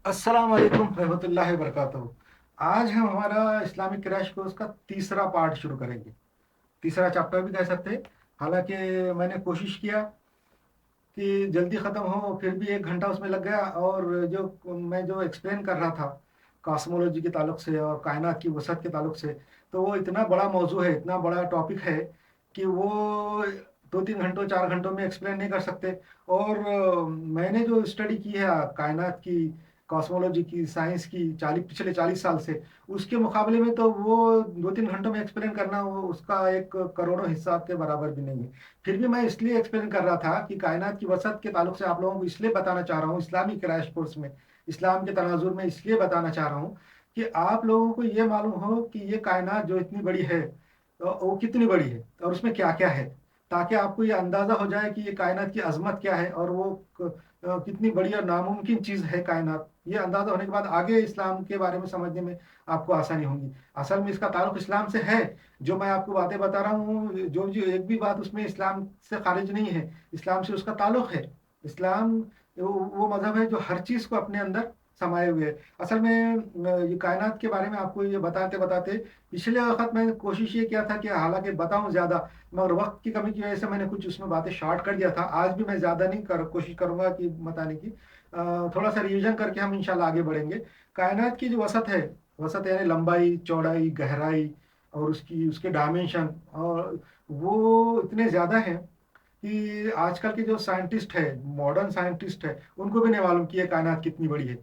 अस्सलाम वालेकुम रहमतुल्लाहि व बरकातहू। आज हम हमारा इस्लामिक क्रैश कोर्स का तीसरा पार्ट शुरू करेंगे। तीसरा चैप्टर भी कह सकते हैं। हालांकि मैंने कोशिश किया कि जल्दी ख़त्म हो, फिर भी 1 घंटा उसमें लग गया। और जो एक्सप्लेन कर रहा था कॉस्मोलॉजी के ताल्लुक से और कायनात की वसअत के ताल्लुक से, तो वो इतना बड़ा मौजू है, इतना बड़ा टॉपिक है कि वो 2-3 घंटों 4 घंटों में एक्सप्लेन नहीं कर सकते। और मैंने जो स्टडी की है कायनात की, कॉस्मोलॉजी की, साइंस की पिछले 40 साल से, उसके मुकाबले में तो वो 2-3 घंटों में एक्सप्लेन करना वो उसका एक करोड़ों हिस्सा के बराबर भी नहीं है। फिर भी मैं इसलिए एक्सप्लेन कर रहा था कि कायनात की वसअत के ताल्लुक से आप लोगों को इसलिए बताना चाह रहा हूँ इस्लामी क्रैश कोर्स में, इस्लाम के तनाजुर में इसलिए बताना चाह रहा हूँ कि आप लोगों को ये मालूम हो कि ये कायनात जो इतनी बड़ी है, तो वो कितनी बड़ी है और उसमें क्या क्या है, ताकि आपको ये अंदाजा हो जाए कि ये कायनात की अजमत क्या है और वो कितनी बड़ी और नामुमकिन चीज है कायनात। ये अंदाजा होने के बाद आगे इस्लाम के बारे में समझने में आपको आसानी होगी। असल में इसका ताल्लुक इस्लाम से है। जो मैं आपको बातें बता रहा हूँ, जो जो एक भी बात उसमें इस्लाम से खारिज नहीं है, इस्लाम से उसका ताल्लुक है। इस्लाम वो मजहब है जो हर चीज को अपने अंदर समाये हुए है। असल में ये कायनात के बारे में आपको ये बताते बताते पिछले वक्त मैंने कोशिश ये किया था कि हालांकि बताऊं ज्यादा, मगर वक्त की कमी की वजह से मैंने कुछ उसमें बातें शॉर्ट कर दिया था। आज भी मैं ज्यादा नहीं कोशिश करूंगा कि बताने की। थोड़ा सा रिवीजन करके हम इंशाल्लाह आगे बढ़ेंगे। कायनात की जो वसत है, वसत यानी लंबाई, चौड़ाई, गहराई और उसकी उसके डायमेंशन, और वो इतने ज्यादा हैं कि आजकल के जो साइंटिस्ट है, मॉडर्न साइंटिस्ट है, उनको भी नहीं मालूम कि ये कायनात कितनी बड़ी है।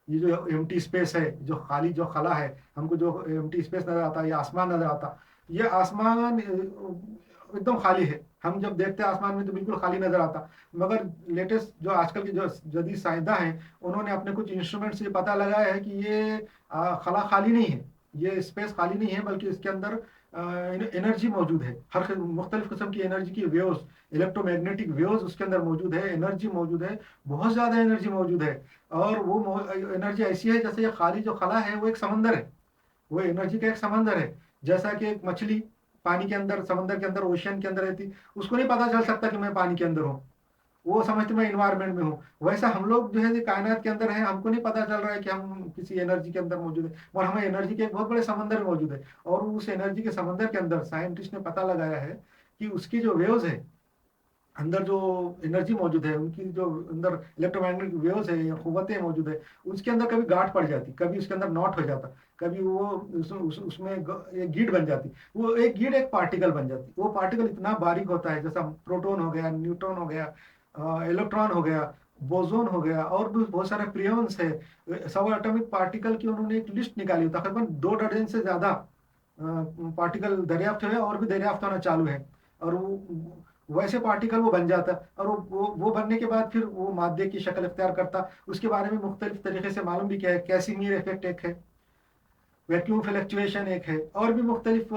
ये जो एम्प्टी स्पेस है, जो खाली जो खला है, हमको जो एम्प्टी स्पेस नजर आता है, ये आसमान नजर आता, ये आसमान एकदम खाली है। हम जब देखते हैं आसमान में तो बिल्कुल खाली नजर आता। मगर लेटेस्ट जो आजकल की जो जदीद साइंसदान हैं, उन्होंने अपने कुछ इंस्ट्रूमेंट से पता लगाया है कि ये खला खाली नहीं है, ये स्पेस खाली नहीं है, बल्कि इसके अंदर एनर्जी मौजूद है। हर मुख्तलिफ किस्म की एनर्जी की वेव्स, इलेक्ट्रोमैग्नेटिक वेव्स उसके अंदर मौजूद है, एनर्जी मौजूद है, बहुत ज़्यादा एनर्जी मौजूद है। और वो एनर्जी ऐसी है जैसे ये खाली जो खला है वो एक समंदर है, वो एनर्जी का एक समंदर है। जैसा कि एक मछली पानी के अंदर, समंदर के अंदर, ओशियन के अंदर रहती, उसको नहीं पता चल सकता कि मैं पानी के अंदर हूँ, वो समझते मैं इन्वायरमेंट में हूँ। वैसा हम लोग जो है ये कायनात के अंदर है, हमको नहीं पता चल रहा है कि हम किसी एनर्जी के अंदर मौजूद है, और हमें एनर्जी के एक बहुत बड़े समंदर में मौजूद है। और उस एनर्जी के समंदर के अंदर साइंटिस्ट ने पता लगाया है कि उसकी जो वेव्स है, अंदर जो एनर्जी मौजूद है, उनकी जो अंदर इलेक्ट्रोमैग्नेटिक वेव्स है या कुव्वतें मौजूद है, उसके अंदर कभी गांठ पड़ जाती, कभी उसके अंदर नॉट हो जाता, कभी वो उसमें एक गीड बन जाती। वो एक गीड एक पार्टिकल बन जाती। वो पार्टिकल इतना बारीक होता है, जैसा प्रोटॉन हो गया, न्यूट्रॉन हो गया, इलेक्ट्रॉन हो गया, बोसोन हो गया, और भी बहुत सारे प्रियॉन्स है। सब एटॉमिक पार्टिकल की उन्होंने एक लिस्ट निकाली, तकरीबन 2 दर्जन से ज्यादा पार्टिकल दरियाफ्त हुए और भी दरियाफ्त होना चालू है। और वो वैसे पार्टिकल वो बन जाता, और वो बनने के बाद फिर वो मादे की शक्ल इख्तियार करता। उसके बारे में मुख्तलिफ तरीके से मालूम भी किया है। कैसीमीर इफेक्ट एक है, वैक्यूम फ्लक्चुएशन एक है, और भी मुख्तलिफ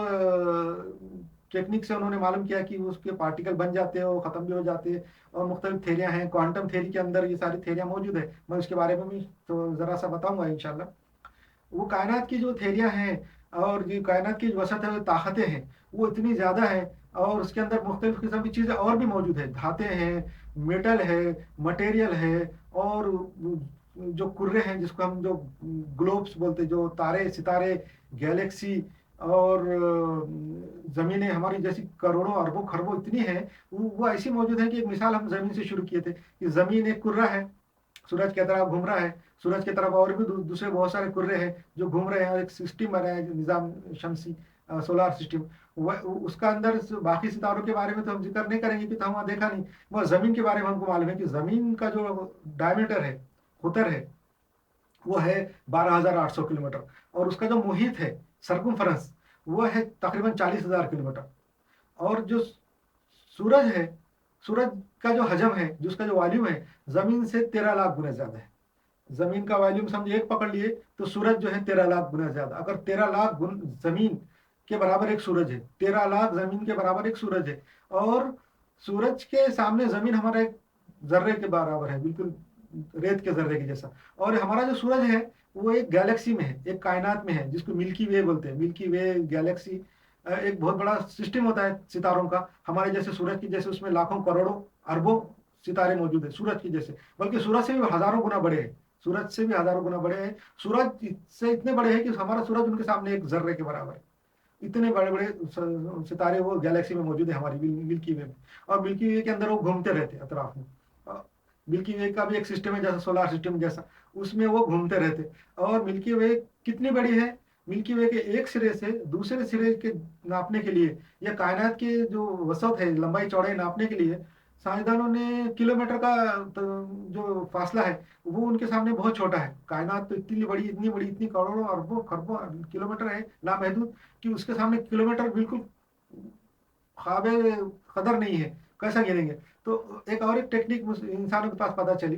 टेक्निक से उन्होंने मालूम किया कि उसके पार्टिकल बन जाते हैं, वो ख़त्म भी हो जाते हैं। और मुख्तलिफ थेरियाँ हैं, क्वांटम थेरी के अंदर ये सारी थेरियाँ मौजूद है। मैं उसके बारे में भी तो ज़रा सा बताऊंगा इंशाल्लाह। वो कायनात की जो थेरियाँ हैं और जो कायनात की जो वसत है, वो ताकतें हैं, वो इतनी ज़्यादा है। और उसके अंदर मुख्तलिफ किस्म की चीज़ें और भी मौजूद है, धातें हैं, मेटल है, मटेरियल है, और जो कुर्रे हैं, जिसको हम जो ग्लोब्स बोलते हैं, जो तारे सितारे, गैलेक्सी और ज़मीनें हमारी जैसी करोड़ों अरबों खरबों इतनी है। वो ऐसी मौजूद है कि एक मिसाल हम ज़मीन से शुरू किए थे कि ज़मीन एक कुर्रा है, सूरज की तरफ घूम रहा है। सूरज की तरफ और भी दूसरे बहुत सारे कुर्रे हैं जो घूम रहे हैं, और एक सिस्टम बना है, निज़ाम शमसी, सोलार सिस्टम। उसका अंदर बाकी सितारों के बारे में तो हम जिक्र नहीं करेंगे कि तो हम वहाँ देखा नहीं। मगर जमीन के बारे में हमको मालूम है कि जमीन का जो डायमीटर है, कुतर है, वो है 12,800 किलोमीटर। और उसका जो मुहित है, सरकमफरेंस, वो है तकरीबन 40,000 किलोमीटर। और जो सूरज है, सूरज का जो हजम है, जो उसका जो वॉल्यूम है, जमीन से 13 लाख गुना ज्यादा है। जमीन का वॉल्यूम समझिए एक पकड़ लिए, तो सूरज जो है 13 लाख गुना ज्यादा। अगर 13 लाख गुण जमीन के बराबर एक सूरज है, 13 लाख जमीन के बराबर एक सूरज है। और सूरज के सामने जमीन हमारा एक जर्रे के बराबर है, बिल्कुल रेत के जर्रे के जैसा। और हमारा जो सूरज है, वो एक गैलेक्सी में है, एक कायनात में है, जिसको मिल्की वे बोलते हैं। मिल्की वे गैलेक्सी एक बहुत बड़ा सिस्टम होता है सितारों का, हमारे जैसे सूरज की जैसे। उसमें लाखों करोड़ों अरबों सितारे मौजूद है सूरज की जैसे, बल्कि सूरज से भी हजारों गुना बड़े हैं। सूरज से भी हजारों गुना बड़े हैं। सूरज से इतने बड़े हैं कि हमारा सूरज उनके सामने एक जर्रे के बराबर है। इतने बड़े बड़े सितारे वो गैलेक्सी में मौजूद है, हमारी मिल्की वे में। और मिल्की वे के अंदर वो घूमते रहते हैं अतराफ में। मिल्की वे का भी एक सिस्टम है जैसा सोलार सिस्टम जैसा, उसमें वो घूमते रहते। और मिल्की वे कितनी बड़ी है, मिल्की वे के एक सिरे से दूसरे सिरे के नापने के लिए, या कायनात के जो वसत है लंबाई चौड़ाई नापने के लिए, साइंसदानों ने किलोमीटर का जो फासला है वो उनके सामने बहुत छोटा है। कायनात तो इतनी बड़ी इतनी बड़ी, इतनी करोड़ों अरबों खरबों किलोमीटर है लामहदूद, कि उसके सामने किलोमीटर बिल्कुल काबे कदर नहीं है, कैसा गिनेंगे। तो एक और एक टेक्निक इंसानों के पास पता चली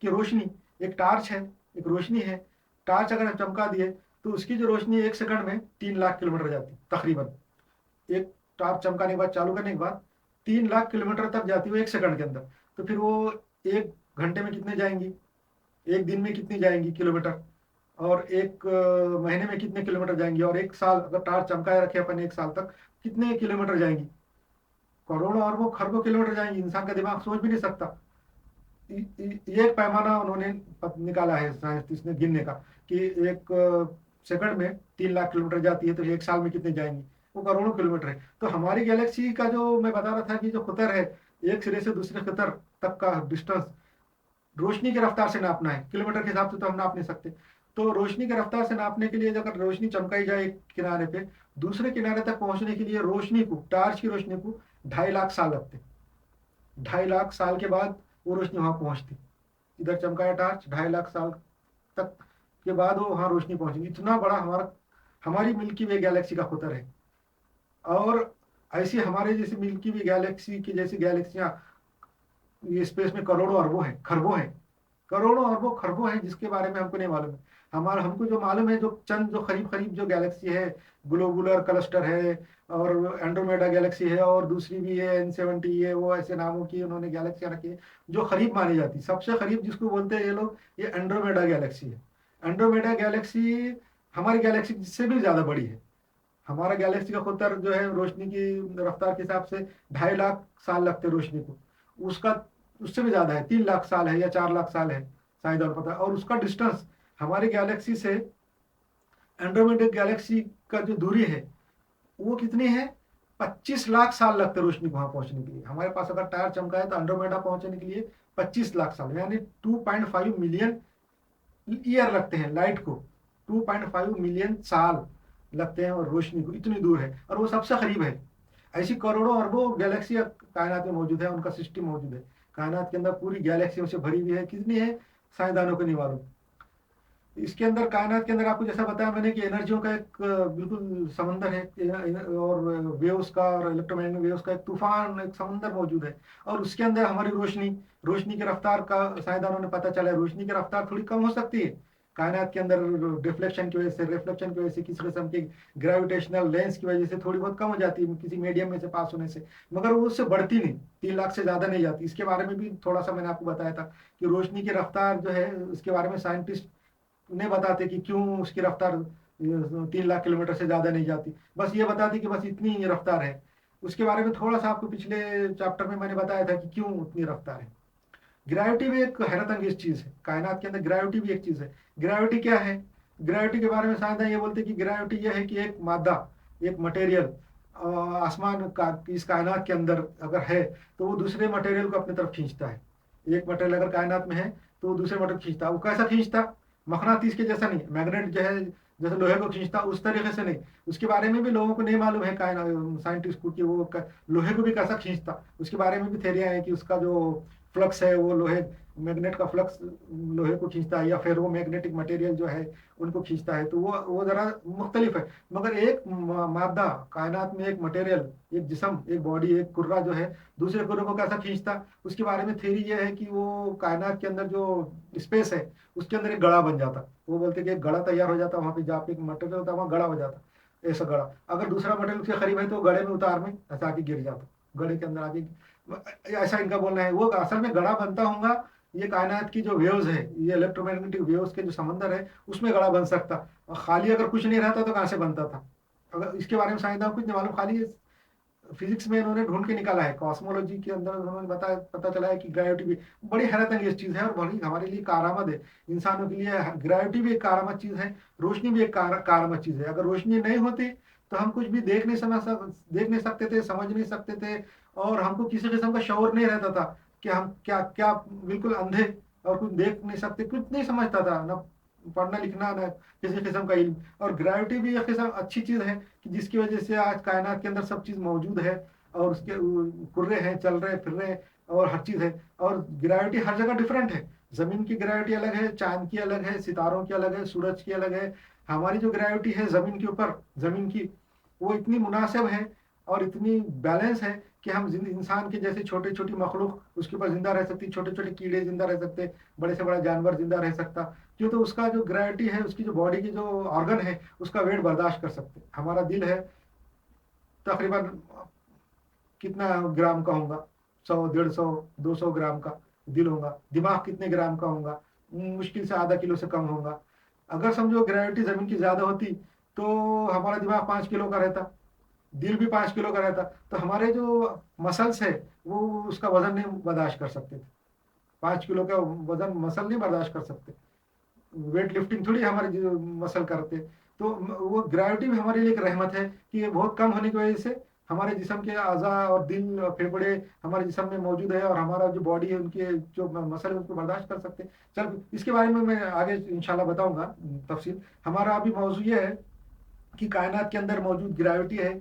कि रोशनी, एक टार्च है, एक रोशनी है, टार्च अगर हम चमका दिए तो उसकी जो रोशनी 1 सेकंड में 3 लाख किलोमीटर जाती तकरीबन। एक टार्च चमकाने के बाद, चालू करने के बाद 3 लाख किलोमीटर तक जाती है वो 1 सेकंड के अंदर। तो फिर वो 1 घंटे में कितने जाएंगी, एक दिन में कितनी जाएंगी किलोमीटर, और एक महीने में कितने किलोमीटर जाएंगी, और एक साल अगर टार्च चमकाए रखे अपन 1 साल तक कितने किलोमीटर जाएंगी, करोड़ों अरबों खरबों किलोमीटर जाएंगी। इंसान का दिमाग सोच भी नहीं सकता। ये एक पैमाना उन्होंने निकाला है साइंटिस्ट ने गिनने का, कि एक सेकंड में 3 लाख किलोमीटर जाती है, तो एक साल में कितने जाएंगी, वो करोड़ों किलोमीटर है। तो हमारी गैलेक्सी का जो मैं बता रहा था कि जो खुतर है, एक सिरे से दूसरे खुतर तक का डिस्टेंस रोशनी की रफ्तार से नापना है, किलोमीटर के हिसाब से तो हम नाप नहीं सकते। तो रोशनी की रफ्तार से नापने के लिए अगर रोशनी चमकाई जाए एक किनारे पे, दूसरे किनारे तक पहुंचने के लिए रोशनी को, टार्च की रोशनी को 2.5 लाख साल लगते। 2.5 लाख साल के बाद वो रोशनी वहां पहुंचती। इधर चमकाया टार्च, 2.5 लाख साल तक के बाद वो वहां रोशनी पहुंचेगी। इतना बड़ा हमारी मिल्की वे गैलेक्सी का खुतर है। और ऐसी हमारे जैसे मिल्की वे गैलेक्सी की जैसी गैलेक्सियां ये स्पेस में करोड़ों अरबों हैं, खरबों हैं, करोड़ों अरबों खरबों हैं, जिसके बारे में हमको नहीं मालूम है। हमको जो मालूम है, जो चंद जो करीब करीब जो गैलेक्सी है, ग्लोबुलर क्लस्टर है, और एंड्रोमेडा गैलेक्सी है, और दूसरी भी है N70 है, वो ऐसे नामों की उन्होंने गैलेक्सियां रखी है जो करीब मानी जाती। सबसे करीब जिसको बोलते हैं ये लोग, ये एंड्रोमेडा गैलेक्सी है। एंड्रोमेडा गैलेक्सी हमारी गैलेक्सी से भी ज्यादा बड़ी है। हमारा गैलेक्सी का खुतर जो है रोशनी की रफ्तार के हिसाब से 2.5 लाख साल लगते हैं रोशनी को। उसका उससे भी ज्यादा है, 3 लाख साल है या 4 लाख साल है शायद, और पता है। और उसका डिस्टेंस हमारी गैलेक्सी से एंड्रोमेडा गैलेक्सी का जो दूरी है वो कितनी है, 25 लाख साल लगते हैं रोशनी को वहां पहुंचने के लिए। हमारे पास अगर टायर चमका है तो एंड्रोमेडा पहुंचने के लिए 25 लाख साल, यानी 2.5 मिलियन ईयर लगते हैं लाइट को। 2.5 मिलियन साल लगते हैं, और रोशनी को इतनी दूर है, और वो सबसे करीब है। ऐसी करोड़ों अरबों गैलेक्सी कायनात में मौजूद है, उनका सिस्टम मौजूद है। कायनात के अंदर पूरी गैलेक्सियों से भरी हुई है, कितनी है साइंसदानों को नहीं मालूम। इसके अंदर, कायनात के अंदर, आपको जैसा बताया मैंने कि एनर्जियों का एक बिल्कुल समंदर है, और वेव्स का और इलेक्ट्रोमैग्नेटिक वेव्स का एक तूफान, एक समंदर मौजूद है। और उसके अंदर हमारी रोशनी, रोशनी की रफ्तार का साइंसदानों ने पता चला है, रोशनी की रफ्तार थोड़ी कम हो सकती है कायनात के अंदर, डिफ्लेक्शन की वजह से, रिफ्लेक्शन की वजह से, किसी किस्म की ग्रेविटेशनल लेंस की वजह से थोड़ी बहुत कम हो जाती है किसी मीडियम में से पास होने से, मगर वो उससे बढ़ती नहीं, 3 लाख से ज्यादा नहीं जाती। इसके बारे में भी थोड़ा सा मैंने आपको बताया था कि रोशनी की रफ्तार जो है, उसके बारे में साइंटिस्ट ने बताते कि क्यों उसकी रफ्तार 3 लाख किलोमीटर से ज्यादा नहीं जाती। बस ये बताती कि बस इतनी ही रफ्तार है। उसके बारे में थोड़ा सा आपको पिछले चैप्टर में मैंने बताया था कि क्यों उतनी रफ्तार है। ग्रेविटी भी एक हैरत अंगेज चीज है, कायनात के अंदर ग्रेविटी भी एक चीज है। ग्रेविटी क्या है, ग्रेविटी के बारे में साइंसदान ये बोलते हैं कि ग्रेविटी यह है कि एक मादा, एक मटेरियल आसमान का इस कायनात के अंदर अगर है तो वो दूसरे मटेरियल को अपनी तरफ खींचता है। एक मटेरियल अगर कायनात में है तो वो दूसरे मटेरियल खींचता है। वो कैसा खींचता, मकनातीस के जैसा नहीं, मैग्नेट जो है जैसे लोहे को खींचता उस तरीके से नहीं। उसके बारे में भी लोगों को नहीं मालूम है साइंटिस्ट को कि वो लोहे को भी कैसा खींचता। उसके बारे में भी थेरिया है कि उसका जो फ्लक्स है वो लोहे, मैग्नेट का फ्लक्स लोहे को खींचता है, या फिर वो मैग्नेटिक मटेरियल जो है उनको खींचता है। तो वो जरा मुख्तलिफ है। मगर एक मादा कायनात में, एक मटेरियल, एक जिस्म, एक बॉडी, एक कुर्रा जो है दूसरे कुर्रे को कैसा खींचता, उसके बारे में थ्योरी ये है कि वो कायनात के अंदर जो स्पेस है उसके अंदर एक गड़ा बन जाता। वो बोलते कि एक गड़ा तैयार हो जाता, वहां पे जहाँ पे एक मटेरियल होता है वहाँ गड़ा हो जाता। ऐसा गड़ा, अगर दूसरा मटेरियल उसके करीब है तो गड़े में उतार में ऐसा आके गिर जाता, गड़े के अंदर आके, ऐसा इनका बोलना है। वो असल में गड़ा बनता होगा, ये कायनात की जो वेव्स है, ये इलेक्ट्रोमैग्नेटिक वेव्स के जो समंदर है उसमें गड़ा बन सकता। और खाली अगर कुछ नहीं रहता तो कहाँ से बनता था, अगर इसके बारे में साइंसदान कुछ नहीं मालूम, खाली फिजिक्स में इन्होंने ढूंढ के निकाला है, कॉस्मोलॉजी के अंदर उन्होंने पता चला है कि ग्रेविटी भी बड़ी हैरत अंगेज चीज है और बड़ी हमारे लिए कारामद है। इंसानों के लिए ग्रेविटी भी एक कारामद चीज है, रोशनी भी एक कारामद चीज है। अगर रोशनी नहीं होती तो हम कुछ भी देख नहीं सकते थे, समझ नहीं सकते थे, और हमको किसी किस्म का शौर नहीं रहता था कि हम क्या क्या, बिल्कुल अंधे और कुछ देख नहीं सकते, कुछ नहीं समझता था, ना पढ़ना लिखना, ना किसी किस्म का इल्म। और ग्रेविटी भी एक किस्म अच्छी चीज है कि जिसकी वजह से आज कायनात के अंदर सब चीज मौजूद है, और उसके कुर्रे हैं, चल रहे फिर रहे, और हर चीज है। और ग्रेविटी हर जगह डिफरेंट है, जमीन की ग्रेविटी अलग है, चांद की अलग है, सितारों की अलग है, सूरज की अलग है। हमारी जो ग्रेविटी है जमीन के ऊपर, जमीन की, वो इतनी मुनासिब है और इतनी बैलेंस है कि हम इंसान के जैसे छोटे छोटी मखलूक उसके ऊपर जिंदा रह सकती, छोटे छोटे कीड़े जिंदा रह सकते, बड़े से बड़ा जानवर जिंदा रह सकता, क्यों? तो उसका जो ग्रेविटी है, उसकी जो बॉडी की जो ऑर्गन है, उसका वेट बर्दाश्त कर सकते। हमारा दिल है तकरीबन कितना ग्राम का होगा, 100, 150, 200 ग्राम का दिल होगा। दिमाग कितने ग्राम का होगा? मुश्किल से आधा किलो से कम होगा। अगर समझो ग्रेविटी जमीन की ज्यादा होती तो हमारा दिमाग 5 किलो का रहता, दिल भी 5 किलो का रहता, तो हमारे जो मसल्स है वो उसका वजन नहीं बर्दाश्त कर सकते थे। 5 किलो का वजन मसल नहीं बर्दाश्त कर सकते, वेट लिफ्टिंग थोड़ी हमारे मसल करते। तो वो ग्रेविटी भी हमारे लिए एक रहमत है कि ये बहुत कम होने की वजह से हमारे जिस्म के अज़ा और दिल और फेफड़े हमारे जिस्म में मौजूद है, और हमारा जो बॉडी है, उनके जो मसल है उसको बर्दाश्त कर सकते हैं। चल, इसके बारे में मैं आगे इंशाल्लाह बताऊंगा तफसील। हमारा अभी मौजूद ये है कि कायनात के अंदर मौजूद ग्रेविटी है,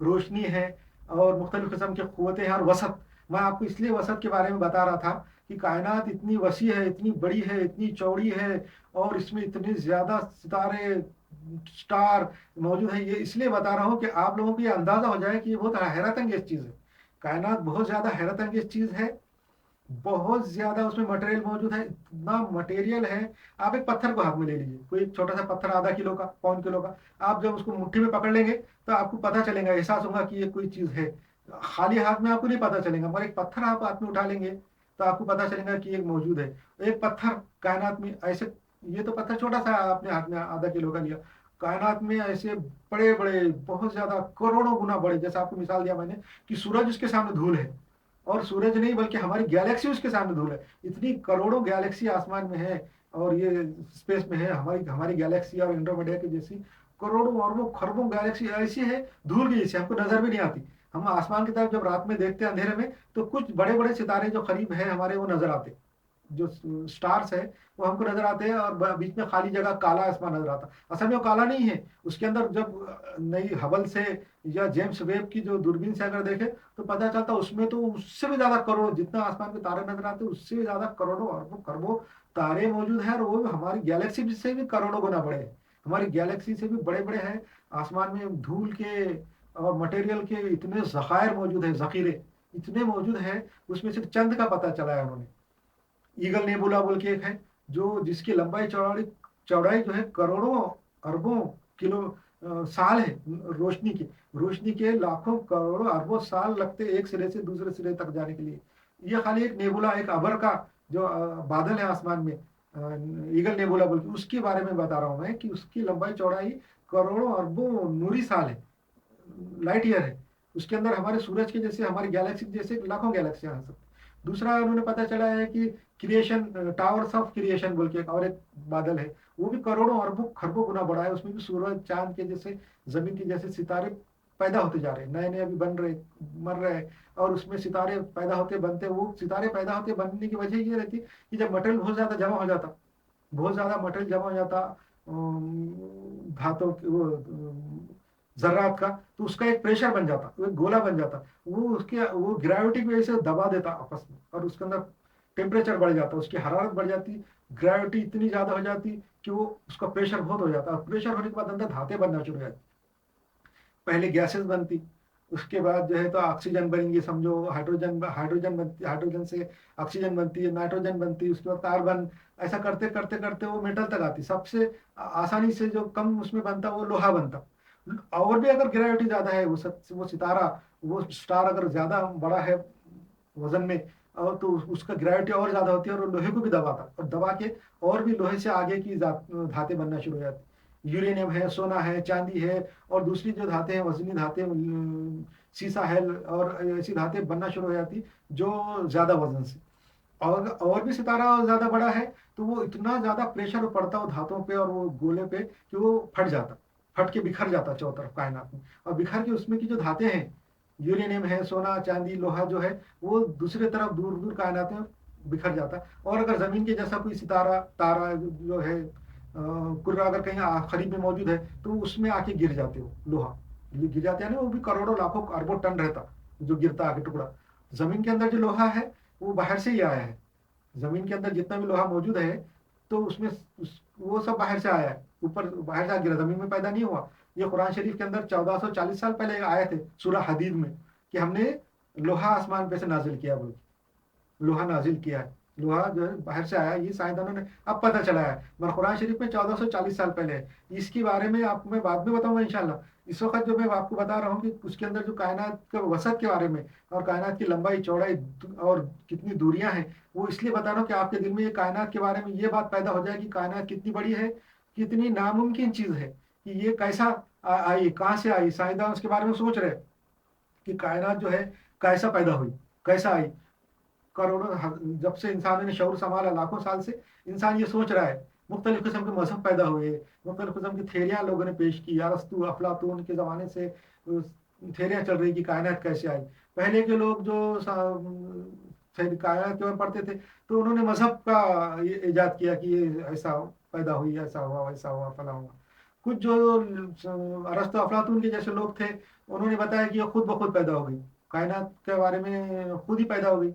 रोशनी है, और मुख्तलिफ किस्म के क़ुव्वतें हैं, और वसत। मैं आपको इसलिए वसत के बारे में बता रहा था कि कायनात इतनी वसी है, इतनी बड़ी है, इतनी चौड़ी है, और इसमें इतने ज्यादा सितारे, स्टार मौजूद है। ये इसलिए बता रहा हूँ कि आप लोगों को ये अंदाजा हो जाए कि ये बहुत हैरत अंगेज चीज है। कायनात बहुत ज्यादा हैरत अंगेज चीज है, बहुत ज्यादा उसमें मटेरियल मौजूद है, इतना मटेरियल है। आप एक पत्थर को हाथ में ले लीजिए, कोई एक छोटा सा पत्थर, आधा किलो का, पौन किलो का, आप जब उसको मुट्ठी में पकड़ लेंगे तो आपको पता चलेगा, एहसास होगा कि ये कोई चीज है। खाली हाथ में आपको नहीं पता चलेगा, मगर एक पत्थर आप हाथ में उठा लेंगे तो आपको पता चलेगा कि ये मौजूद है। एक पत्थर कायनात में ऐसे, ये तो पत्थर छोटा सा आपने हाथ में आधा किलो का लिया, कायनात में ऐसे बड़े बड़े, बहुत ज्यादा करोड़ों गुना बड़े, जैसे आपको मिसाल दिया मैंने कि सूरज उसके सामने धूल है, और सूरज नहीं बल्कि हमारी गैलेक्सी उसके सामने धूल है। इतनी करोड़ों गैलेक्सी आसमान में है, और ये स्पेस में है। हमारी हमारी गैलेक्सी और एंड्रोमेडा की जैसी करोड़ों अरबों खरबों गैलेक्सी ऐसी है, धूल की जैसी, हमको नजर भी नहीं आती। हम आसमान की तरफ जब रात में देखते हैं अंधेरे में, तो कुछ बड़े बड़े सितारे जो करीब हैं हमारे, वो नजर आते, जो स्टार्स है वो हमको नजर आते हैं, और बीच में खाली जगह काला आसमान नजर आता। असल में वो काला नहीं है, उसके अंदर जब नई हबल से या जेम्स वेब की जो दूरबीन से अगर देखे तो पता चलता उसमें तो उससे भी ज्यादा करोड़, जितना आसमान में तारे नजर आते हैं उससे भी ज्यादा करोड़ों अरबों खरबों तारे मौजूद हैं, और वो हमारी गैलेक्सी से भी करोड़ों गुना बड़े हैं, हमारी गैलेक्सी से भी बड़े बड़े हैं। आसमान में धूल के और मटेरियल के इतने जखायर मौजूद है, जखीरे इतने मौजूद है, उसमें सिर्फ चंद का पता चला है उन्होंने। ईगल नेबुला बोल के एक है, जो जिसकी लंबाई चौड़ाई चौड़ाई जो है करोड़ों अरबों किलो साल है। रोशनी के लाखों करोड़ों अरबों साल लगते एक सिरे से दूसरे सिरे तक जाने के लिए। ये खाली एक नेबुला, एक अबर का जो बादल है आसमान में, ईगल नेबुला बोल के, उसके बारे में बता रहा हूँ मैं कि उसकी लंबाई चौड़ाई करोड़ों अरबों नूरी साल है, लाइट ईयर है। उसके अंदर हमारे सूरज के जैसे, हमारी गैलेक्सी जैसे लाखों गैलेक्सियां हैं सब। दूसरा उन्होंने पता चला है कि क्रिएशन, टावर्स ऑफ क्रिएशन बोल के और एक बादल है, वो भी करोड़ों अरबों खरबों गुना बड़ा है। उसमें भी सूरज चांद के जैसे, जमीन के जैसे सितारे पैदा होते जा रहे हैं, नए नए अभी बन रहे, मर रहे हैं, और उसमें सितारे पैदा होते बनते, वो सितारे पैदा होते बनने की वजह ये रहती कि जब मटेरियल बहुत ज्यादा जमा हो जाता, बहुत ज्यादा मटेरियल जमा हो जाता, धातु वो जर्रात का, तो उसका एक प्रेशर बन जाता, वो एक गोला बन जाता, वो उसके वो ग्रेविटी की वजह से दबा देता आपस में, और उसके अंदर टेम्परेचर बढ़ जाता, उसकी हरारत बढ़ जाती, ग्रेविटी इतनी ज्यादा हो जाती कि वो उसका प्रेशर बहुत हो जाता, और प्रेशर होने के बाद अंदर धातें बनना शुरू हो जाती। पहले गैसेस बनती, उसके बाद जो है तो ऑक्सीजन बनेंगी, समझो हाइड्रोजन हाइड्रोजन बनती, हाइड्रोजन से ऑक्सीजन बनती है, नाइट्रोजन बनती है, उसके बाद कार्बन, ऐसा करते करते करते वो मेटल तक आती। सबसे आसानी से जो कम उसमें बनता वो लोहा बनता। और भी अगर ग्रेविटी ज्यादा है, वो सितारा, वो स्टार अगर ज्यादा बड़ा है वजन में, और तो उसका ग्रेविटी और ज्यादा होती है, और वो लोहे को भी दबाता, और दबा के और भी लोहे से आगे की धातें बनना शुरू हो जाती। यूरेनियम है, सोना है, चांदी है, और दूसरी जो धातें हैं, वजनी धातें, सीसा है और ऐसी धातें बनना शुरू हो जाती जो ज्यादा वजन से। और भी सितारा ज्यादा बड़ा है तो वो इतना ज्यादा प्रेशर पड़ता वो धातुओं पे और वो गोले पे कि वो फट जाता, फट के बिखर जाता चारों तरफ कायनात में। और बिखर के उसमें की जो धातें हैं, यूरेनियम है, सोना चांदी लोहा जो है, वो दूसरे तरफ दूर दूर कायनात में बिखर जाता। और अगर जमीन के जैसा कोई सितारा तारा जो है कुर्रा अगर कहीं करीब में मौजूद है तो उसमें आके गिर जाते हो लोहा, ये गिर जाते हैं ना, वो भी करोड़ों लाखों अरबों टन रहता जो गिरता आके टुकड़ा। जमीन के अंदर जो लोहा है वो बाहर से ही आया है। जमीन के अंदर जितना भी लोहा मौजूद है तो उसमें वो सब बाहर से आया है, ऊपर बाहर से आ गिरा, जमीन में पैदा नहीं हुआ। ये कुरान शरीफ के अंदर 1440 साल पहले आए थे सूरह हदीद में कि हमने लोहा आसमान पे से नाजिल किया, बोल लोहा नाजिल किया है। लोहा जो है बाहर से आया, ये साइंसदानों ने अब पता चला है, मगर कुरान शरीफ में 1440 साल पहले है। इसके बारे में आपको मैं बाद में बताऊंगा इंशाल्लाह। इस वक्त जो मैं आपको बता रहा हूँ कि उसके अंदर जो कायनात का वसत के बारे में और कायनात की लंबाई चौड़ाई और कितनी दूरियां हैं, वो इसलिए बता रहा हूँ कि आपके दिल में ये कायनात के बारे में ये बात पैदा हो जाए कि कायनात कितनी बड़ी है, कितनी नामुमकिन चीज है कि ये कैसा आई, कहाँ से आई। साइंसदान उसके बारे में सोच रहे हैं कि कायनात जो है कैसा पैदा हुई, कैसा आई। करोड़ों जब से इंसानों ने शऊर संभाला, लाखों साल से इंसान ये सोच रहा है। मुख्तलिफ किस्म के मजहब पैदा हुए, मुख्तलिफ किस्म की थेरियां लोगों ने पेश की, अरस्तु अफलातून के ज़माने से थेरियां चल रही कि कायनात कैसे आई। पहले के लोग जो कायनात के बारे में पढ़ते थे तो उन्होंने मजहब का इजाद किया कि ये ऐसा पैदा हुई, ऐसा हुआ, वैसा हुआ, फला हुआ। कुछ जो अरस्तु अफलातून के जैसे लोग थे उन्होंने बताया कि ये खुद ब खुद पैदा हो गई, कायनात के बारे में खुद ही पैदा हो गई।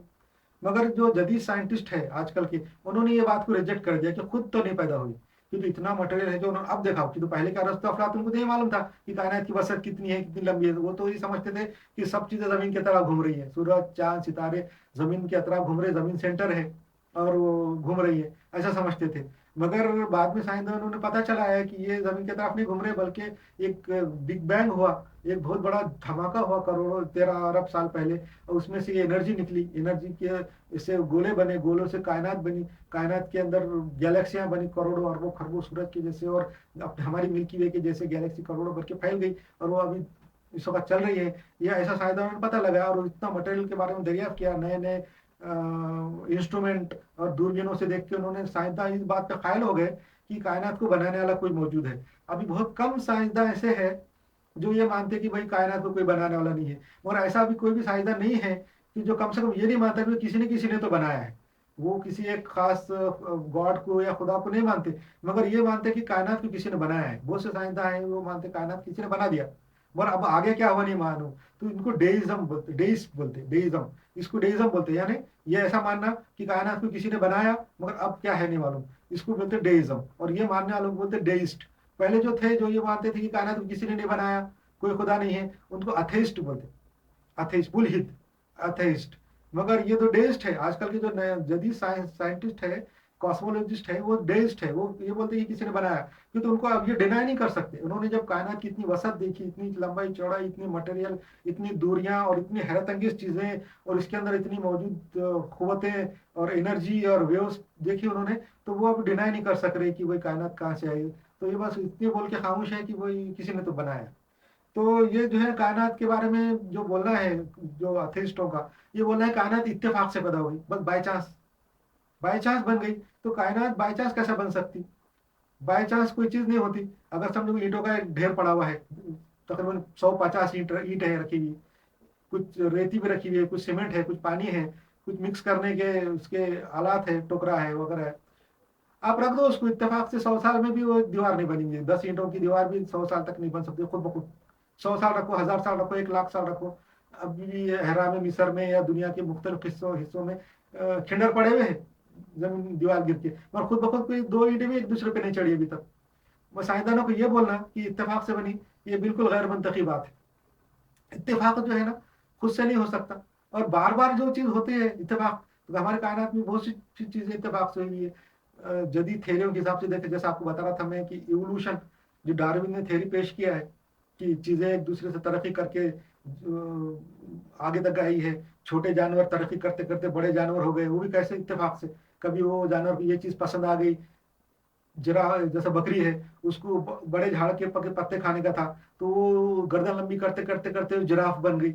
मगर जो जदीद साइंटिस्ट है आजकल के, उन्होंने ये बात को रिजेक्ट कर दिया कि खुद तो नहीं पैदा हुई, क्योंकि इतना मटेरियल है जो उन्होंने अब देखा कि तो पहले का अरस्तु अफलातून को तो ये मालूम था कि कायनात की वसत कितनी है, कितनी लंबी है। वो तो ये समझते थे कि सब चीजें जमीन की तरह घूम रही है, सूरज चांद सितारे जमीन की तरह घूम रहे, जमीन सेंटर है और वो घूम रही है, ऐसा समझते थे। मगर बाद में साइंसदानों ने पता चला है कि ये जमीन की तरफ नहीं घूम रहे, बल्कि एक बिग बैंग हुआ, एक बहुत बड़ा धमाका हुआ करोड़ों 13 अरब साल पहले। और उसमें से ये एनर्जी निकली, एनर्जी के इससे गोले बने, गोलों से कायनात बनी, कायनात के अंदर गैलेक्सियां बनी करोड़ों अरबों खरबों सूरज के जैसे, और हमारी मिल्की वे के जैसे गैलेक्सी करोड़ों भर के फैल गई और वो अभी इस वक्त चल रही है। यह ऐसा साइंसदानों ने पता लगा और इतना मटेरियल के बारे में दरियाफ्त किया, नए नए इंस्ट्रूमेंट और दूरबीनों से देख के उन्होंने साइंसदान इस बात पे कायल हो गए कि कायनात को बनाने वाला कोई मौजूद है। अभी बहुत कम साइंसदान ऐसे हैं जो ये मानते कि भाई कायनात को कोई बनाने वाला नहीं है। और ऐसा भी कोई भी साइंसदान नहीं है कि जो कम से कम ये नहीं मानता कि किसी न किसी ने तो बनाया है। वो किसी एक खास गॉड को या खुदा को नहीं मानते, मगर ये मानते कि कायनात को किसी ने बनाया है। बहुत से साइंसदान हैं वो मानते कायनात किसी ने बना दिया। और अब आगे क्या हुआ नहीं मालूम, तो इनको डेइज्म बोलते, डेइस्ट बोलते, डेइज्म, इसको डेइज्म बोलते हैं। यानी ये ऐसा मानना कि कायनात को किसी ने बनाया मगर अब क्या है नहीं मालूम, इसको बोलते डेइज्म। और ये मानने वालों को बोलते डेइस्ट। पहले जो थे जो ये मानते थे कि कायनात को किसी ने नहीं बनाया, कोई खुदा नहीं है, उनको अथेइस्ट बोलते, अथेइस्ट, पुलहित, अथेइस्ट। मगर ये तो डेइस्ट है। आजकल के जो नए जदीद साइंटिस्ट है, कॉस्मोलॉजिस्ट है, वो डेइस्ट है। वो ये बोलते हैं कि किसी ने बनाया, क्योंकि उनको अब ये डिनाई नहीं कर सकते। उन्होंने जब कायनात की इतनी वसत देखी, इतनी लंबाई चौड़ाई, इतनी मटेरियल, इतनी दूरियां और इतनी हैरत अंगेज चीजें, और इसके अंदर इतनी मौजूद कुव्वतें और एनर्जी और वेव्स देखी उन्होंने, तो वो अब डिनाई नहीं कर सक रहे कि वही कायनात कहाँ से आई। तो ये बस इतने बोल के खामोश है कि वही किसी ने तो बनाया। तो ये जो है कायनात के बारे में जो बोलना है जो अथेइस्टों का, ये बोलना है कायनात इत्तेफाक से पैदा हुई, बस बाय चांस, बाय चांस बन गई। तो कायनात बाय चांस कैसे बन सकती? बाय चांस कोई चीज नहीं होती। अगर समझो ईंटों का एक ढेर पड़ा हुआ है, तकरीबन 150 ईंट है रखी हुई, कुछ रेती भी रखी हुई है, कुछ सीमेंट है, कुछ पानी है, कुछ मिक्स करने के उसके आलात है, टोकरा है वगैरह है। आप रख दो उसको, इत्तेफाक से 100 साल में भी वो दीवार नहीं बनेंगी। 10 ईंटों की दीवार भी 100 साल तक नहीं बन सकती खुद ब खुद। 100 साल रखो, 1000 साल रखो, 1 लाख साल रखो, अभी भी हैरा में, मिस्र में या दुनिया के मुख्तलिफ हिस्सों हिस्सों में खंडर पड़े हुए हैं जमीन दीवार गिर के, मगर खुद ब खुद कोई दो ईंटें भी एक दूसरे पे नहीं चढ़ी अभी तक। मैं साइंसदानों को ये बोलना कि इत्तेफाक से बनी, ये बिल्कुल गैर मंतकी बात है। इत्तेफाक जो है ना, खुद से नहीं हो सकता। और बार बार जो चीज होती है इत्तेफाक, तो हमारे कायनात में बहुत सी चीजें इत्तेफाक से हुई है। जदीद थ्योरियों के हिसाब से देखे, जैसे आपको बता रहा था मैं कि इवोल्यूशन, जो डार्विन ने थ्योरी पेश किया है कि चीजें एक दूसरे से तरक्की करके आगे तक आई है। छोटे जानवर तरक्की करते करते बड़े जानवर हो गए, वो भी कैसे इत्तेफाक से। कभी वो जानवर को ये चीज पसंद आ गई, जरा जैसे बकरी है, उसको बड़े झाड़ के पके पत्ते खाने का था, तो वो गर्दन लंबी करते करते करते जिराफ बन गई।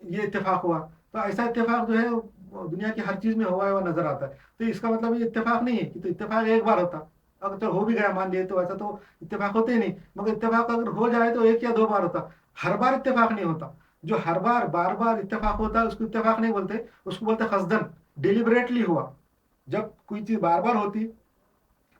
ये इत्तेफाक हुआ। तो ऐसा इत्तेफाक जो है वो दुनिया की हर चीज में हुआ हुआ नजर आता है। तो इसका मतलब ये इत्तेफाक नहीं है कि तो इत्तेफाक एक बार होता, अगर तो हो भी गया मान लिए तो ऐसा तो इत्तेफाक होते ही नहीं। मगर इत्तेफाक अगर हो जाए तो एक या दो बार होता, हर बार इत्तेफाक नहीं होता। जो हर बार बार बार इत्तेफाक होता है उसको इत्तेफाक नहीं बोलते, उसको बोलते कसदन, डिलिबरेटली हुआ। जब कोई चीज बार बार होती,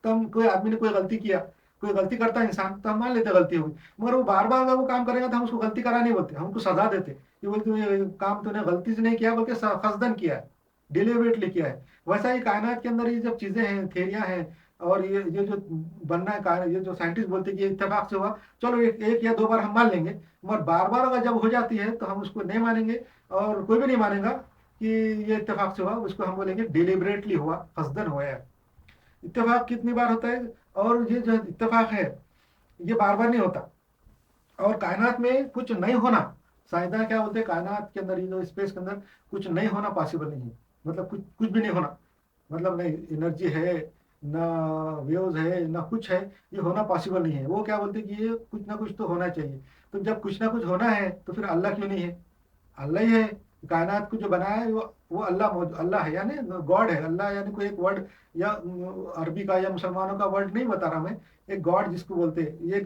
तो हम कोई आदमी ने कोई गलती किया, कोई गलती करता है इंसान तो हम मान लेते गलती होगी। मगर वो बार बार अगर वो काम करेगा तो हम उसको गलती करा नहीं बोलते, हम उसको सजा देते कि बोलते ये काम तूने गलती से नहीं किया बल्कि कसदन किया है, डिलिबरेटली किया है। वैसा ही कायनात के अंदर ये जब चीजें हैं, थेरियां हैं, और ये जो बनना है ये जो साइंटिस्ट बोलते हैं कि ये इत्तेफाक से हुआ, चलो एक या दो बार हम मान लेंगे। मगर बार बार अगर जब हो जाती है तो हम उसको नहीं मानेंगे, और कोई भी नहीं मानेगा कि ये इत्तेफाक से हुआ। उसको हम बोलेंगे डिलिबरेटली हुआ, कसदन हुआ है। इत्तेफाक कितनी बार होता है, और ये जो इत्तेफाक है ये बार बार नहीं होता। और कायनात में कुछ नहीं होना, साइंसदान क्या बोलते हैं, कायनात के अंदर ये जो स्पेस के अंदर कुछ नहीं होना पॉसिबल नहीं है। मतलब कुछ कुछ भी नहीं होना, मतलब नहीं एनर्जी है, ना वेव्स है, ना कुछ है, ये होना पॉसिबल नहीं है। वो क्या बोलते हैं कि ये कुछ ना कुछ तो होना चाहिए। तो जब कुछ ना कुछ होना है तो फिर अल्लाह क्यों नहीं है? अल्लाह ही है। कायनात को जो बनाया है वो अल्लाह है, यानी गॉड है। अल्लाह यानी कोई एक वर्ड या अरबी का या मुसलमानों का वर्ड नहीं बता रहा मैं, एक गॉड जिसको बोलते हैं, ये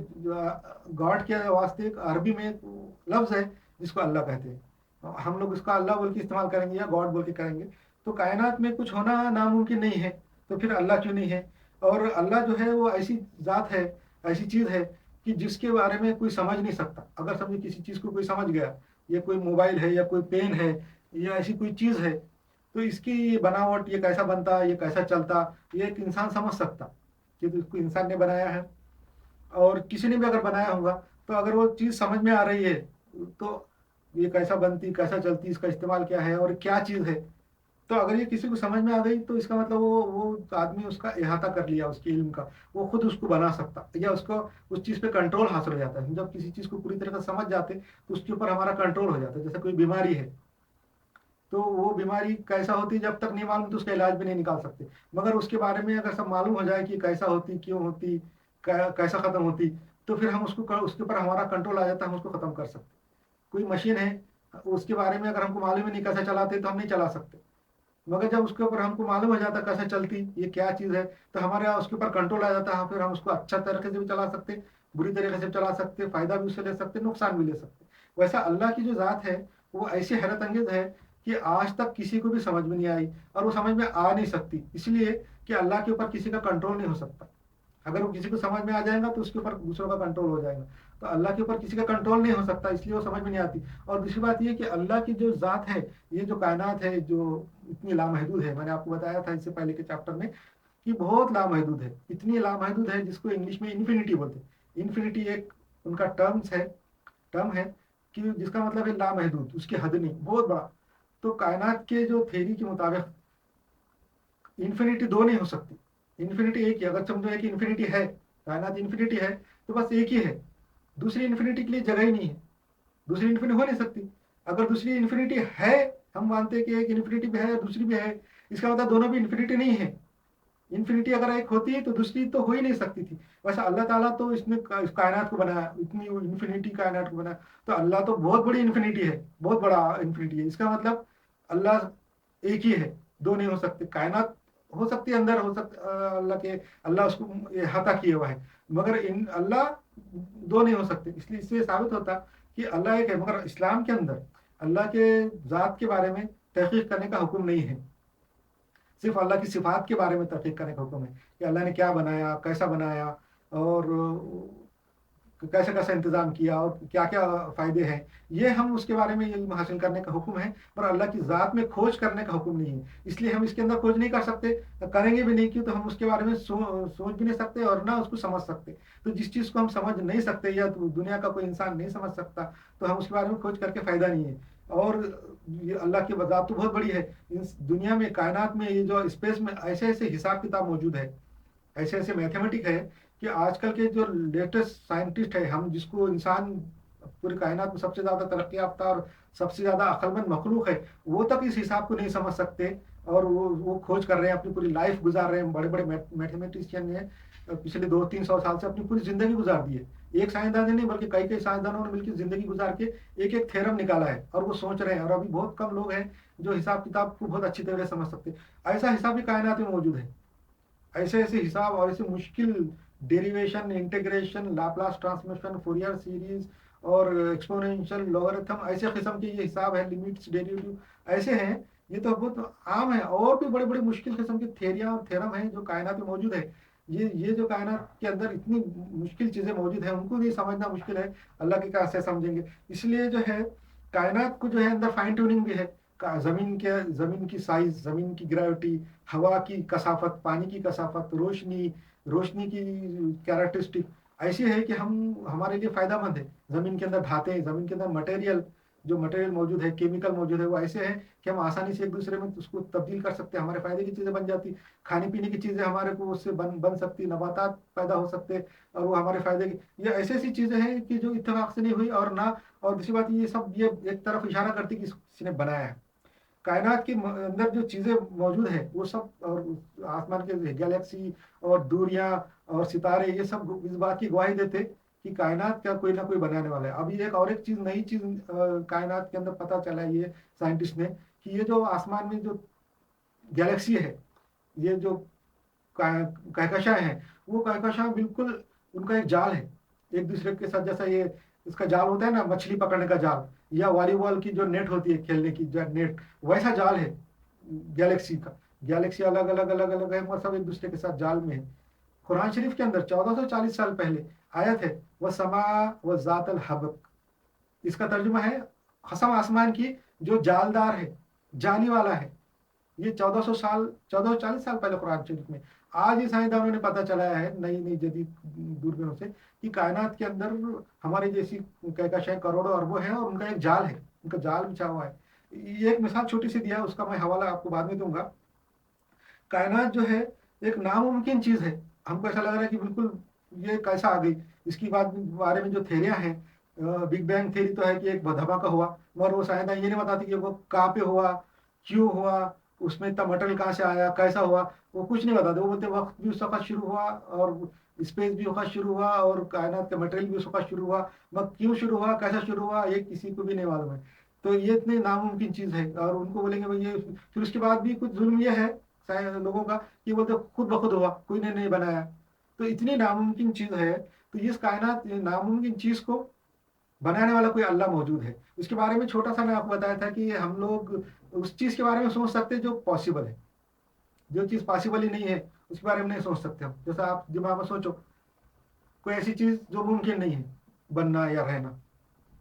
गॉड के वास्ते एक अरबी में एक लफ्ज है जिसको अल्लाह कहते हैं। हम लोग उसका अल्लाह बोल के इस्तेमाल करेंगे या गॉड बोल के करेंगे। तो कायनात में कुछ होना नामुमकिन नहीं है, तो फिर अल्लाह क्यों नहीं है? और अल्लाह जो है वो ऐसी जात है, ऐसी चीज है कि जिसके बारे में कोई समझ नहीं सकता। अगर समझे किसी चीज को कोई समझ गया, ये कोई मोबाइल है या कोई पेन है या ऐसी कोई चीज है, तो इसकी ये बनावट, ये कैसा बनता, ये कैसा चलता, ये एक इंसान समझ सकता कि तो इसको इंसान ने बनाया है। और किसी ने भी अगर बनाया होगा, तो अगर वो चीज समझ में आ रही है तो ये कैसा बनती, कैसा चलती, इसका इस्तेमाल क्या है और क्या चीज है, तो अगर ये किसी को समझ में आ गई तो इसका मतलब वो आदमी उसका इहाता कर लिया उसके इल्म का, वो खुद उसको बना सकता या उसको उस चीज पे कंट्रोल हासिल हो जाता है। जब किसी चीज को पूरी तरह से समझ जाते तो उसके ऊपर हमारा कंट्रोल हो जाता है। जैसे कोई बीमारी है, तो वो बीमारी कैसा होती है जब तक नहीं मालूम तो उसका इलाज भी नहीं निकाल सकते। मगर उसके बारे में अगर सब मालूम हो जाए कि कैसा होती, क्यों होती, कैसा खत्म होती, तो फिर हम उसको उसके ऊपर हमारा कंट्रोल आ जाता है, हम उसको खत्म कर सकते। कोई मशीन है, उसके बारे में अगर हमको मालूम ही नहीं कैसे चलाते तो हम नहीं चला सकते। मगर जब उसके ऊपर हमको मालूम हो जाता कैसे चलती, ये क्या चीज़ है, तो हमारे यहाँ उसके ऊपर कंट्रोल आ जाता है। फिर हम उसको अच्छा तरीके से भी चला सकते, बुरी तरीके से भी चला सकते, फायदा भी उससे ले सकते, नुकसान भी ले सकते। वैसा अल्लाह की जो ज़ात है वो ऐसी हैरत अंगेज है कि आज तक किसी को भी समझ में नहीं आई, और वो समझ में आ नहीं सकती, इसलिए कि अल्लाह के ऊपर किसी का कंट्रोल नहीं हो सकता। अगर वो किसी को समझ में आ जाएगा तो उसके ऊपर दूसरों का कंट्रोल हो जाएगा। तो अल्लाह के ऊपर किसी का कंट्रोल नहीं हो सकता, इसलिए वो समझ में नहीं आती। और दूसरी बात ये कि अल्लाह की जो ज़ात है, ये जो कायनात है जो इतनी लामहदूद है, मैंने आपको बताया था इससे पहले के चैप्टर में कि बहुत लामहदूद है, इतनी लामहदूद है जिसको इंग्लिश में इन्फिनिटी बोलते हैं। इन्फिनिटी एक उनका टर्म है कि जिसका मतलब है लामहदूद, उसकी हद नहीं, बहुत बड़ा। तो कायनात के जो थ्योरी के मुताबिक इन्फिनिटी दो नहीं हो सकती, इन्फिनिटी एक ही। अगर समझो एक इन्फिनिटी है, कायनात इन्फिनिटी है, तो बस एक ही है। दूसरी इन्फिनिटी के लिए जगह ही नहीं है, दूसरी इन्फिनिटी हो नहीं सकती। अगर दूसरी इन्फिनिटी है, हम मानते हैं कि एक इन्फिनिटी भी है दूसरी भी है, इसका मतलब दोनों भी इन्फिनिटी नहीं है। इन्फिनिटी अगर एक होती है तो दूसरी तो हो ही नहीं सकती थी। वैसे अल्लाह ताला तो इसने इस कायनात को बनाया, इतनी इन्फिनिटी कायनात को बनाया, तो अल्लाह तो बहुत बड़ी इन्फिनिटी है, बहुत बड़ा इन्फिनिटी है। इसका मतलब अल्लाह एक ही है, दो नहीं हो सकते। कायनात हो सकती है, अंदर हो सकता अल्लाह के, अल्लाह उसको अहाता किए हुआ है, मगर इन अल्लाह दो नहीं हो सकते। इसलिए इससे साबित होता कि अल्लाह एक है। मगर इस्लाम के अंदर अल्लाह के ज़ात के बारे में तहकीक करने का हुक्म नहीं है, सिर्फ अल्लाह की सिफात के बारे में तहकीक करने का हुक्म है कि अल्लाह ने क्या बनाया, कैसा बनाया, और कैसे कैसे इंतजाम किया, और क्या क्या फायदे हैं, ये हम उसके बारे में इल्म हासिल करने का हुक्म है। पर अल्लाह की ज़ात में खोज करने का हुक्म नहीं है, इसलिए हम इसके अंदर खोज नहीं कर सकते, करेंगे भी नहीं, क्यों तो हम उसके बारे में सोच भी नहीं सकते और ना उसको समझ सकते। तो जिस चीज़ को हम समझ नहीं सकते या तो दुनिया का कोई इंसान नहीं समझ सकता, तो हम उसके बारे में खोज करके फ़ायदा नहीं है। और ये अल्लाह की ज़ात तो बहुत बड़ी है। इस दुनिया में, कायनात में, ये जो स्पेस में ऐसे ऐसे हिसाब किताब मौजूद है, ऐसे ऐसे मैथमेटिक है कि आजकल के जो लेटेस्ट साइंटिस्ट है, हम जिसको इंसान पूरी कायनात में सबसे ज्यादा तरक्की याफ्ता और सबसे ज्यादा अक्लमंद मखलूक है, वो तक इस हिसाब को नहीं समझ सकते। और वो खोज कर रहे हैं, अपनी पूरी लाइफ गुजार रहे हैं। बड़े बड़े मैथमेटिशियन ने पिछले 200-300 साल से अपनी पूरी जिंदगी गुजार दी है। एक साइंसदान ने नहीं बल्कि कई कई साइंसदानों ने मिलकर जिंदगी गुजार के एक एक थ्योरम निकाला है और वो सोच रहे हैं। और अभी बहुत कम लोग हैं जो हिसाब किताब को बहुत अच्छी तरह से समझ सकते हैं। ऐसा हिसाब भी कायनात में मौजूद है। ऐसे ऐसे हिसाब और ऐसे मुश्किल derivation, integration, Laplace transformation, Fourier series और एक्सपोनेंशियल लॉगरिथम, ऐसे किस्म के ये हिसाब है, लिमिट्स, डेरिवेटिव ऐसे हैं। ये तो बहुत आम है। और भी बड़े बड़े मुश्किल किस्म के थेरिया और थ्योरम हैं जो कायनात में मौजूद है। ये जो कायनात के अंदर इतनी मुश्किल चीजें मौजूद है, उनको भी समझना मुश्किल है। अल्लाह के कैसे समझेंगे। इसलिए जो है कायनात को जो है अंदर फाइन ट्यूनिंग भी है। जमीन की साइज, जमीन की ग्रेविटी, हवा की कसाफत, पानी की कसाफत, रोशनी रोशनी की कैरेक्टरिस्टिक ऐसी है कि हम हमारे लिए फायदेमंद है। जमीन के अंदर धातें, जमीन के अंदर मटेरियल, जो मटेरियल मौजूद है, केमिकल मौजूद है, वो ऐसे हैं कि हम आसानी से एक दूसरे में उसको तब्दील कर सकते हैं। हमारे फायदे की चीजें बन जाती, खाने पीने की चीजें हमारे को उससे बन सकती, नबातात पैदा हो सकते और वो हमारे फायदे की। ये ऐसी ऐसी चीजें हैं कि जो इत्तेफाक से नहीं हुई और ना। और दूसरी बात ये सब ये एक तरफ इशारा करती कि किसी ने बनाया है। कायनात के अंदर जो चीजें मौजूद है वो सब, और आसमान के गैलेक्सी और दूरियां और सितारे, ये सब इस बात की गवाही देते कि कायनात का कोई ना कोई बनाने वाला है। अभी एक और एक चीज, नई चीज कायनात के अंदर पता चला है ये साइंटिस्ट ने, कि ये जो आसमान में जो गैलेक्सी है, ये जो कहकशाएं हैं, वो कहकशां बिल्कुल उनका एक जाल है एक दूसरे के साथ। जैसा ये इसका जाल होता है ना, मछली पकड़ने का जाल, या वॉलीबॉल की जो नेट होती है खेलने की जो नेट, वैसा जाल है गैलेक्सी का। गैलेक्सी अलग अलग अलग अलग है मगर सब एक दूसरे के साथ जाल में है। कुरान शरीफ के अंदर 1440 साल पहले आयत है, वह समा व जातल हबक। इसका तर्जुमा है कसम आसमान की जो जालदार है, जाली वाला है। ये 1440 साल पहले कुरान शरीफ में। आज ही साइंसदानों ने पता चलाया है नई नई जदीद दूरबीनों से कि कायनात के अंदर हमारे जैसी कहकशाएं करोड़ों अरबों हैं और उनका एक जाल है, उनका जाल बिछा हुआ है। ये एक मिसाल छोटी सी दिया है, उसका मैं हवाला आपको बाद में दूंगा। कायनात जो है एक नामुमकिन चीज है। हमको ऐसा लग रहा है कि बिल्कुल ये कैसा आ गई। इसकी बारे में जो थेरियां हैं, बिग बैंग थेरी तो है कि एक धमाका हुआ, मगर वो साइंसदान ये नहीं बताती कि वो कहाँ पे हुआ, क्यों हुआ, उसमें इतना मटेरियल कहाँ से आया, कैसा हुआ, वो कुछ नहीं बताते। वो बोलते वक्त भी उस वक्त शुरू हुआ और स्पेस भी उस वक्त शुरू हुआ और कायनात का मटेरियल भी उस वक्त शुरू हुआ, मगर क्यों शुरू हुआ, कैसा शुरू हुआ, ये किसी को भी नहीं मालूम है। तो ये इतनी नामुमकिन चीज है। और उनको बोलेंगे भाई ये, फिर उसके बाद भी कुछ जुल्म ये है लोगों का कि बोलते खुद ब खुद हुआ, कोई ने नहीं बनाया। तो इतनी नामुमकिन चीज है। तो इस कायनात नामुमकिन चीज को बनाने वाला कोई अल्लाह मौजूद है। इसके बारे में छोटा सा मैं आपको बताया था कि हम लोग उस चीज के बारे में सोच सकते हैं जो पॉसिबल है। जो चीज पॉसिबल ही नहीं है उसके बारे में नहीं सोच सकते हम। जैसा आप दिमाग में सोचो कोई ऐसी चीज जो मुमकिन नहीं है बनना या रहना,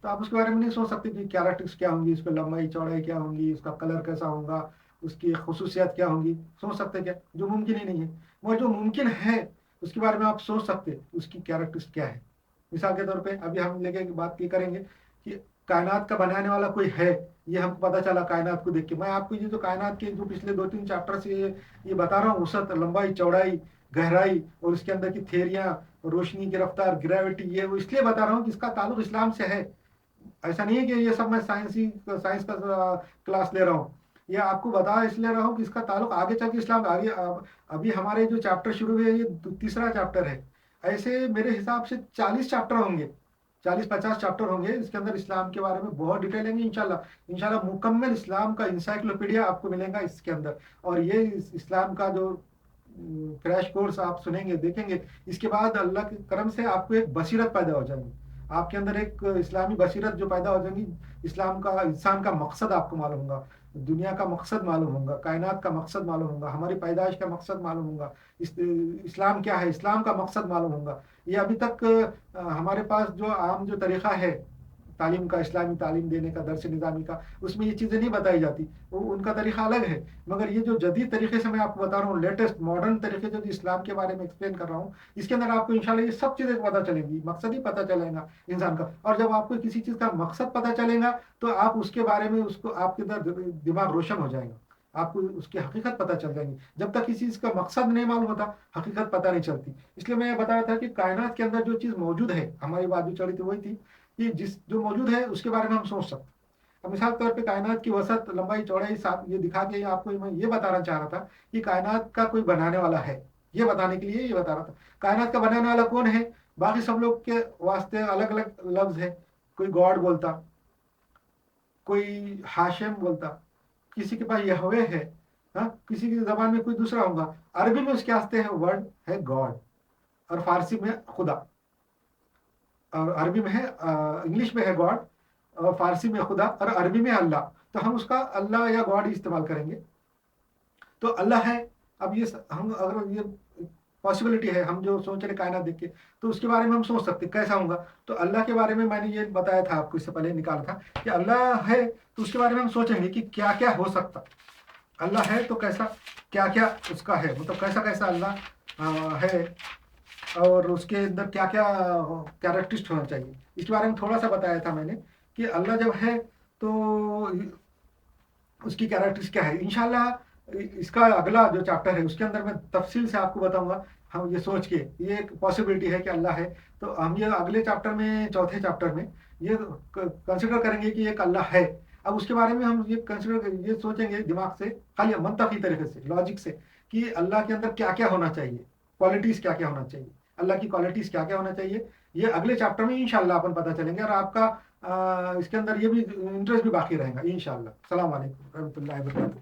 तो आप उसके बारे में नहीं सोच सकते कि कैरेक्टर्स क्या होंगी, उसकी लंबाई चौड़ाई क्या होंगी, उसका कलर कैसा होगा, उसकी खसूसियात क्या होंगी। सोच सकते क्या, जो मुमकिन ही नहीं है। मगर जो मुमकिन है उसके बारे में आप सोच सकते उसकी कैरेक्टर्स क्या है। मिसाल के तौर पे अभी हम लेके बात ये करेंगे कि कायनात का बनाने वाला कोई है। ये हमको पता चला कायनात को देख के। मैं आपको ये जो कायनात के जो पिछले 2-3 चैप्टर से ये बता रहा हूँ, वसत, लंबाई, चौड़ाई, गहराई और इसके अंदर की थेरियां, रोशनी की रफ्तार, ग्रेविटी, ये वो इसलिए बता रहा हूँ कि इसका ताल्लुक इस्लाम से है। ऐसा नहीं है कि ये सब मैं साइंस का क्लास ले रहा हूँ। ये आपको बता इसलिए रहा हूँ कि इसका ताल्लुक आगे चल के इस्लाम आगे। अभी हमारे जो चैप्टर शुरू हुए ये तीसरा चैप्टर है। ऐसे मेरे हिसाब से 40 चैप्टर होंगे, 40-50 चैप्टर होंगे। इसके अंदर इस्लाम के बारे में बहुत डिटेल है। इंशाल्लाह इंशाल्लाह मुकम्मल इस्लाम का इंसाइक्लोपीडिया आपको मिलेगा इसके अंदर। और ये इस्लाम का जो क्रैश कोर्स आप सुनेंगे देखेंगे, इसके बाद अल्लाह के करम से आपको एक बसीरत पैदा हो जाएगी। आपके अंदर एक इस्लामी बसीरत जो पैदा हो जाएगी। इस्लाम का, इंसान का मकसद आपको मालूम होगा, दुनिया का मकसद मालूम होगा, कायनात का मकसद मालूम होगा, हमारी पैदाइश का मकसद मालूम होगा, इस्लाम क्या है, इस्लाम का मकसद मालूम होगा। ये अभी तक हमारे पास जो आम जो तरीका है तालीम का, इस्लामी तालीम देने का, दरस निज़ामी का, उसमें ये चीज़ें नहीं बताई जाती। वो उनका तरीका अलग है। मगर ये जो जदीद तरीके से मैं आपको बता रहा हूँ, लेटेस्ट मॉडर्न तरीके जो इस्लाम के बारे में एक्सप्लेन कर रहा हूँ, इसके अंदर आपको इंशाल्लाह ये सब चीज़ें पता चलेंगी, मकसद ही पता चलेगा इंसान का। और जब आपको किसी चीज़ का मकसद पता चलेगा तो आप उसके बारे में, उसको आपके अंदर दिमाग रोशन हो जाएगा, आपको उसकी हकीकत पता चल जाएगी। जब तक किसी चीज का मकसद नहीं मालूम होता हकीकत पता नहीं चलती। इसलिए मैं बता रहा था कि कायनात के अंदर जो चीज मौजूद है, हमारी बात जो चली थी वही थी कि जिस जो मौजूद है उसके बारे में हम सोच सकते। अब मिसाल के तौर पे कायनात की वसत, लंबाई, चौड़ाई, साथ ये दिखा के आपको मैं ये बताना चाह रहा था कि कायनात का कोई बनाने वाला है, ये बताने के लिए ये बता रहा था। कायनात का बनाने वाला कौन है? बाकी सब लोग के वास्ते अलग अलग लफ्ज है। कोई गॉड बोलता, कोई हाशिम बोलता, किसी के पास यहवे है, हाँ, किसी की जबान में कोई दूसरा होगा। अरबी में उसके वास्ते है वर्ड है गॉड, और फारसी में खुदा, और अरबी में है, इंग्लिश में है गॉड, और फारसी में खुदा, और अरबी में अल्लाह। तो हम उसका अल्लाह या गॉड इस्तेमाल करेंगे। तो अल्लाह है। अब ये हम अगर ये पॉसिबिलिटी है, हम जो सोच रहे कायनात देख के, तो उसके बारे में हम सोच सकते कैसा होगा। तो अल्लाह के बारे में मैंने ये बताया था आपको, इससे पहले निकाला था कि अल्लाह है, तो उसके बारे में हम सोचेंगे कि क्या क्या हो सकता। अल्लाह है तो कैसा, क्या क्या उसका है, मतलब कैसा कैसा अल्लाह है, और उसके अंदर क्या क्या कैरेक्टरिस्ट होना चाहिए, इसके बारे में थोड़ा सा बताया था मैंने कि अल्लाह जब है तो उसकी कैरेक्टर्स क्या है। इंशाल्लाह इसका अगला जो चैप्टर है उसके अंदर मैं तफसील से आपको बताऊंगा। हम ये सोच के, ये एक पॉसिबिलिटी है कि अल्लाह है, तो हम ये अगले चैप्टर में, चौथे चैप्टर में ये कंसिडर करेंगे कि एक अल्लाह है। अब उसके बारे में हम ये कंसिडर, ये सोचेंगे दिमाग से, खाली मंतकी तरीके से, लॉजिक से, कि अल्लाह के अंदर क्या क्या होना चाहिए, क्वालिटीज़ क्या क्या होना चाहिए, अल्लाह की क्वालिटीज़ क्या क्या होना चाहिए। ये अगले चैप्टर में इंशाल्लाह अपन पता चलेंगे, और आपका इसके अंदर ये भी इंटरेस्ट भी बाकी रहेगा इंशाल्लाह। सलाम अलैकुम रहमतुल्लाहि व बरकातहू।